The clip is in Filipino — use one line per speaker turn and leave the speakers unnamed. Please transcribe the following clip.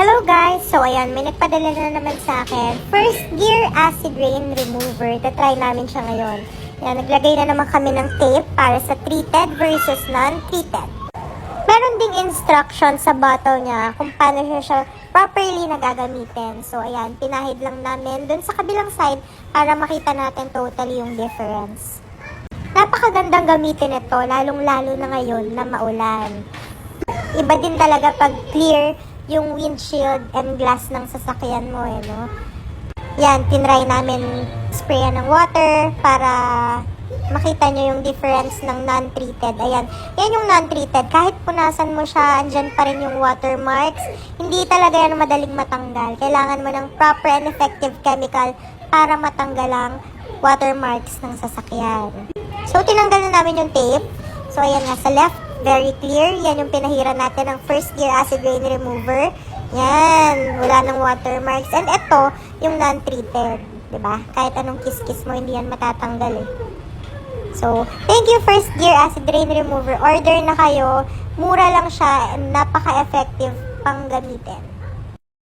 Hello guys! So ayan, may nagpadala na naman sa akin. First gear acid rain remover. Tatry namin siya ngayon. Ayan, naglagay na naman kami ng tape para sa treated versus non-treated. Meron ding instruction sa bottle niya kung paano siya properly nagagamitin. So ayan, pinahid lang namin dun sa kabilang side para makita natin totally yung difference. Napakagandang gamitin ito, lalong-lalo na ngayon na maulan. Iba din talaga pag clear yung windshield and glass ng sasakyan mo no? Yan, tinry namin sprayan ng water para makita nyo yung difference ng non-treated. Ayan, yan yung non-treated. Kahit punasan mo siya, andyan pa rin yung watermarks. Hindi talaga yan madaling matanggal. Kailangan mo ng proper and effective chemical para matanggal ang watermarks ng sasakyan. So, tinanggal na namin yung tape. So, ayan nga, sa left, very clear. Yan yung pinahiran natin ng first gear acid rain remover. Yan, wala ng watermarks. And ito, yung non-treated. Diba? Kahit anong kiss-kiss mo, hindi yan matatanggal eh. So, thank you first gear acid rain remover. Order na kayo. Mura lang siya and napaka-effective pang gamitin.